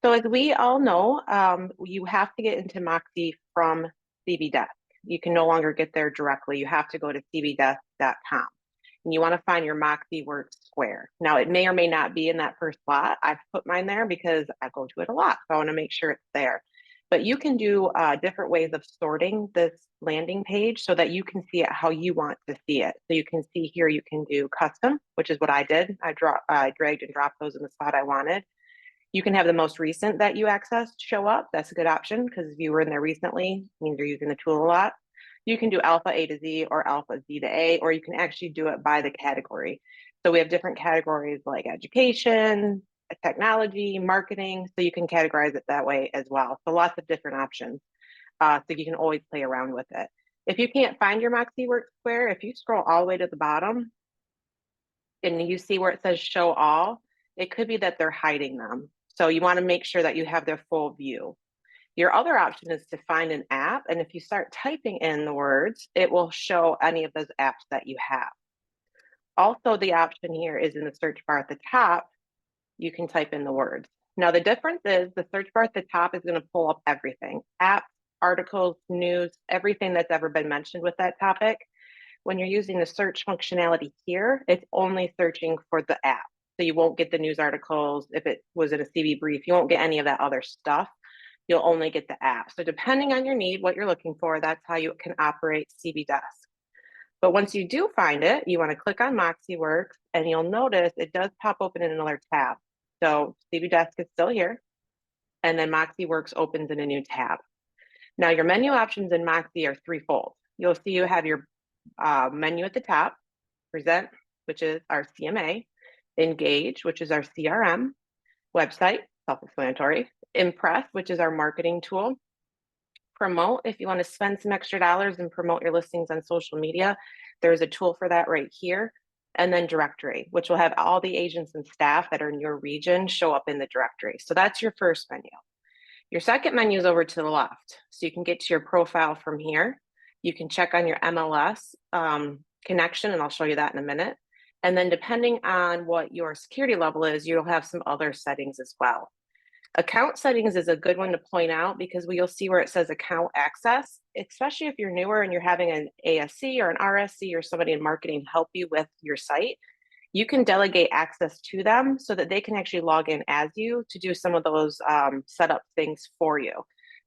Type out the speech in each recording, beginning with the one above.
So as we all know, you have to get into Moxi from CB Desk. You can no longer get there directly. You have to go to cbdesk.com. And you want to find your Moxi Work Square. Now, it may or may not be in that first slot. I've put mine there because I go to it a lot. So I want to make sure it's there. But you can do different ways of sorting this landing page so that you can see it how you want to see it. So you can see here, you can do custom, which is what I did. I dragged and dropped those in the spot I wanted. You can have the most recent that you accessed show up. That's a good option because if you were in there recently, it means you're using the tool a lot. You can do alpha A to Z or alpha Z to A, or you can actually do it by the category. So we have different categories like education, technology, marketing. So you can categorize it that way as well. So lots of different options. So you can always play around with it. If you can't find your Moxi Work Square, if you scroll all the way to the bottom and you see where it says show all, it could be that they're hiding them. So you want to make sure that you have their full view. Your other option is to find an app. And if you start typing in the words, it will show any of those apps that you have. Also, the option here is in the search bar at the top, you can type in the words. Now, the difference is the search bar at the top is going to pull up everything, apps, articles, news, everything that's ever been mentioned with that topic. When you're using the search functionality here, it's only searching for the app. So you won't get the news articles. If it was in a CB brief, you won't get any of that other stuff. You'll only get the app. So depending on your need, what you're looking for, that's how you can operate CB Desk. But once you do find it, you want to click on Moxi Works and you'll notice it does pop open in another tab. So CB Desk is still here and then Moxi Works opens in a new tab. Now your menu options in Moxi are threefold. You'll see you have your menu at the top, present, which is our CMA, engage, which is our CRM, website, self-explanatory, impress, which is our marketing tool, promote, if you want to spend some extra dollars and promote your listings on social media, there's a tool for that right here. And then directory, which will have all the agents and staff that are in your region show up in the directory. So that's your first menu. Your second menu is over to the left. So you can get to your profile from here. You can check on your MLS connection, and I'll show you that in a minute. And then depending on what your security level is, you'll have some other settings as well. Account settings is a good one to point out because you'll see where it says account access, especially if you're newer and you're having an ASC or an RSC or somebody in marketing help you with your site. You can delegate access to them so that they can actually log in as you to do some of those setup things for you.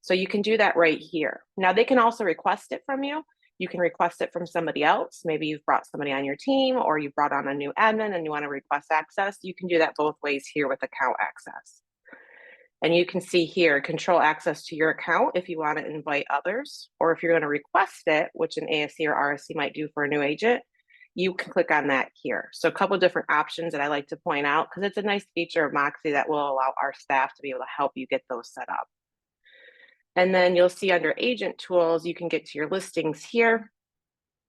So you can do that right here. Now they can also request it from you. You can request it from somebody else. Maybe you've brought somebody on your team or you brought on a new admin and you want to request access. You can do that both ways here with account access. And you can see here, control access to your account if you want to invite others, or if you're going to request it, which an ASC or RSC might do for a new agent, you can click on that here. So a couple of different options that I like to point out because it's a nice feature of Moxi that will allow our staff to be able to help you get those set up. And then you'll see under agent tools, you can get to your listings here.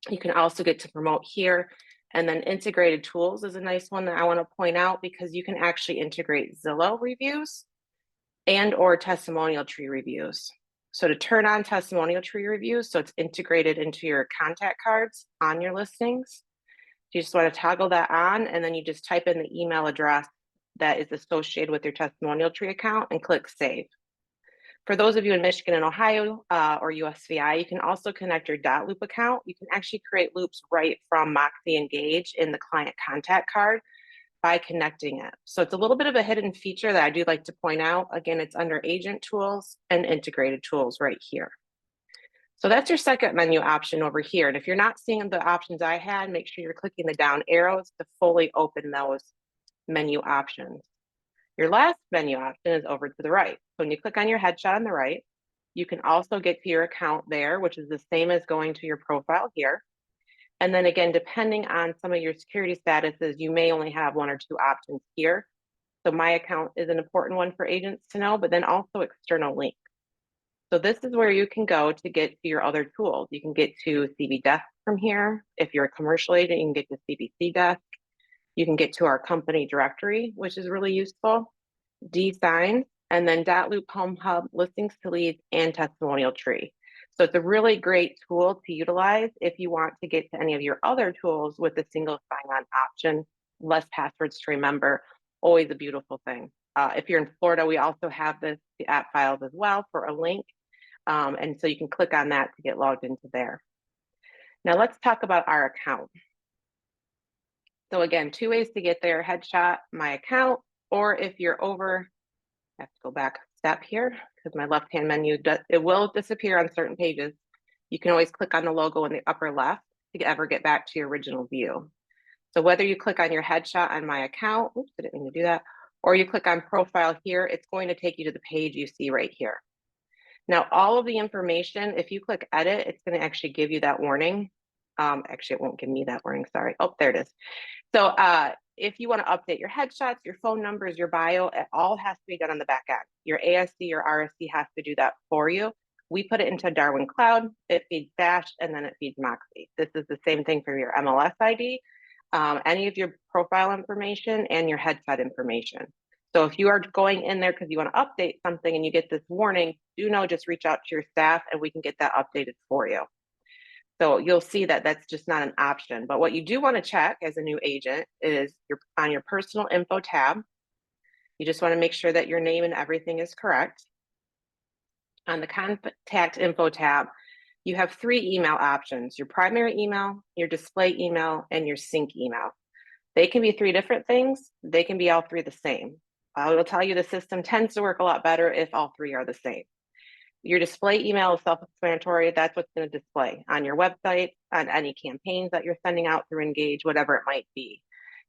You can also get to promote here. And then integrated tools is a nice one that I want to point out because you can actually integrate Zillow reviews and or testimonial tree reviews. So to turn on testimonial tree reviews, so it's integrated into your contact cards on your listings, you just want to toggle that on and then you just type in the email address that is associated with your testimonial tree account and click save. For those of you in Michigan and Ohio or USVI, you can also connect your .loop account. You can actually create loops right from Moxi Engage in the client contact card by connecting it. So it's a little bit of a hidden feature that I do like to point out. Again, it's under agent tools and integrated tools right here. So that's your second menu option over here. And if you're not seeing the options I had, make sure you're clicking the down arrows to fully open those menu options. Your last menu option is over to the right. So when you click on your headshot on the right, you can also get to your account there, which is the same as going to your profile here. And then again, depending on some of your security statuses, you may only have one or two options here. So my account is an important one for agents to know, but then also external links. So this is where you can go to get to your other tools. You can get to CB Desk from here. If you're a commercial agent, you can get to CBC Desk. You can get to our company directory, which is really useful, D-Sign, and then .loop, Home Hub, Listings to Leads, and Testimonial Tree. So it's a really great tool to utilize if you want to get to any of your other tools with a single sign-on option, less passwords to remember, always a beautiful thing. If you're in Florida, we also have the app files as well for a link. And so you can click on that to get logged into there. Now let's talk about our account. So again, 2 ways to get there: headshot, my account, or if you're over, I have to go back a step here because my left-hand menu, it will disappear on certain pages. You can always click on the logo in the upper left to ever get back to your original view. So whether you click on your headshot on my account, oops, I didn't mean to do that, or you click on profile here, it's going to take you to the page you see right here. Now, all of the information, if you click edit, it's going to actually give you that warning. Actually, it won't give me that warning, sorry. Oh, there it is. So if you want to update your headshots, your phone numbers, your bio, it all has to be done on the back end. Your ASC or RSC has to do that for you. We put it into Darwin Cloud, it feeds Dash, and then it feeds Moxi. This is the same thing for your MLS ID, any of your profile information, and your headset information. So if you are going in there because you want to update something and you get this warning, do know, just reach out to your staff and we can get that updated for you. So you'll see that that's just not an option. But what you do want to check as a new agent is on your personal info tab. You just want to make sure that your name and everything is correct. On the contact info tab, you have 3 email options: your primary email, your display email, and your sync email. They can be 3 different things. They can be all 3 the same. I will tell you the system tends to work a lot better if all 3 are the same. Your display email is self-explanatory. That's what's going to display on your website, on any campaigns that you're sending out through Engage, whatever it might be.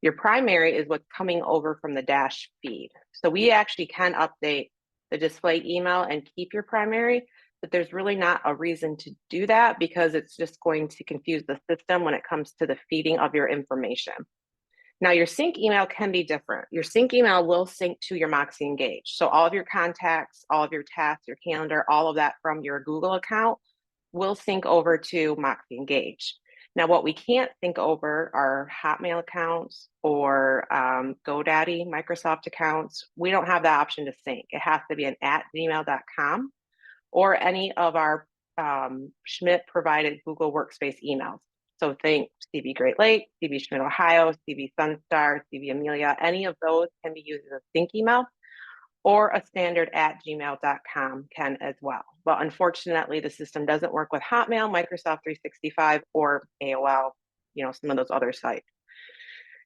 Your primary is what's coming over from the Dash feed. So we actually can update the display email and keep your primary, but there's really not a reason to do that because it's just going to confuse the system when it comes to the feeding of your information. Now, your sync email can be different. Your sync email will sync to your Moxi Engage. So all of your contacts, all of your tasks, your calendar, all of that from your Google account will sync over to Moxi Engage. Now, what we can't sync over are Hotmail accounts or GoDaddy, Microsoft accounts. We don't have the option to sync. It has to be an @gmail.com or any of our Schmidt provided Google Workspace emails. So think CV Great Lakes, CV Schmidt, Ohio, CV Sunstar, CV Amelia, any of those can be used as a sync email, or a standard @gmail.com can as well. But unfortunately, the system doesn't work with Hotmail, Microsoft 365, or AOL, some of those other sites.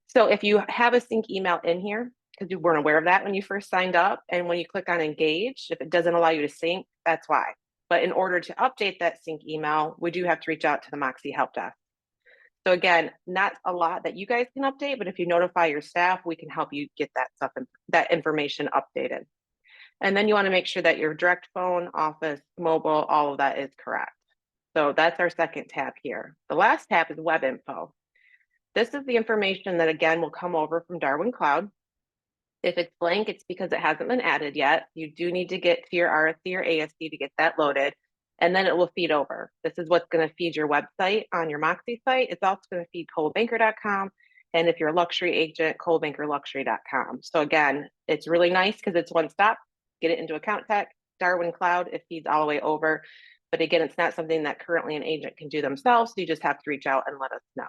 So if you have a sync email in here, because you weren't aware of that when you first signed up, and when you click on Engage, if it doesn't allow you to sync, that's why. But in order to update that sync email, we do have to reach out to the Moxi help desk. So again, not a lot that you guys can update, but if you notify your staff, we can help you get that stuff, that information updated. And then you want to make sure that your direct phone, office, mobile, all of that is correct. So that's our second tab here. The last tab is web info. This is the information that again will come over from Darwin Cloud. If it's blank, it's because it hasn't been added yet. You do need to get to your RSC or ASC to get that loaded, and then it will feed over. This is what's going to feed your website on your Moxi site. It's also going to feed coldbanker.com. And if you're a luxury agent, coldbankerluxury.com. So again, it's really nice because it's one stop. Get it into Account Tech, Darwin Cloud, it feeds all the way over. But again, it's not something that currently an agent can do themselves. So you just have to reach out and let us know.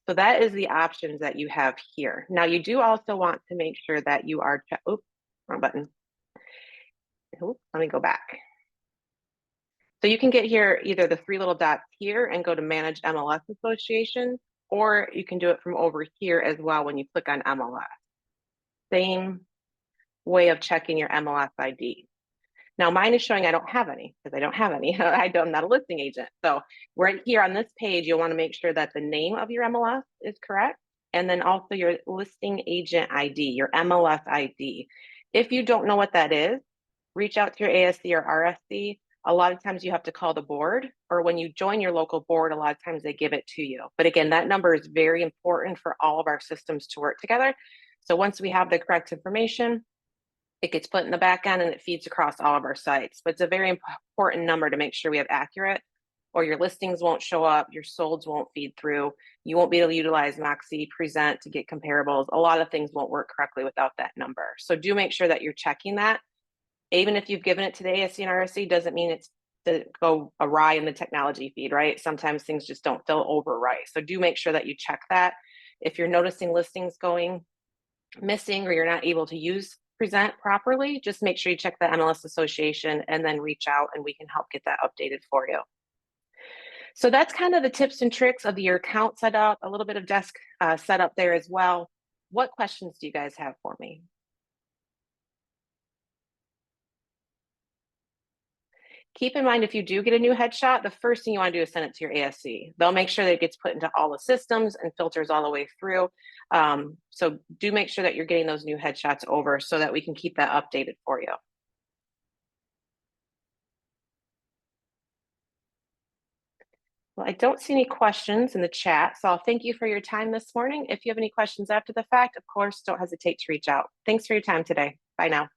So that is the options that you have here. Now you do also want to make sure that you are, oops, wrong button. Oops, let me go back. So you can get here either the 3 little dots here and go to Manage MLS Association, or you can do it from over here as well when you click on MLS. Same way of checking your MLS ID. Now mine is showing I don't have any because I don't have any. I'm not a listing agent. So right here on this page, you'll want to make sure that the name of your MLS is correct. And then also your listing agent ID, your MLS ID. If you don't know what that is, reach out to your ASC or RSC. A lot of times you have to call the board, or when you join your local board, a lot of times they give it to you. But again, that number is very important for all of our systems to work together. So once we have the correct information, it gets put in the back end and it feeds across all of our sites. But it's a very important number to make sure we have accurate, or your listings won't show up, your solds won't feed through, you won't be able to utilize Moxi Present to get comparables. A lot of things won't work correctly without that number. So do make sure that you're checking that. Even if you've given it to the ASC and RSC, doesn't mean it's to go awry in the technology feed, right? Sometimes things just don't fill over right. So do make sure that you check that. If you're noticing listings going missing or you're not able to use present properly, just make sure you check the MLS Association and then reach out and we can help get that updated for you. So that's kind of the tips and tricks of your account setup, a little bit of desk setup there as well. What questions do you guys have for me? Keep in mind, if you do get a new headshot, the first thing you want to do is send it to your ASC. They'll make sure that it gets put into all the systems and filters all the way through. So do make sure that you're getting those new headshots over so that we can keep that updated for you. Well, I don't see any questions in the chat, so I'll thank you for your time this morning. If you have any questions after the fact, of course, don't hesitate to reach out. Thanks for your time today. Bye now.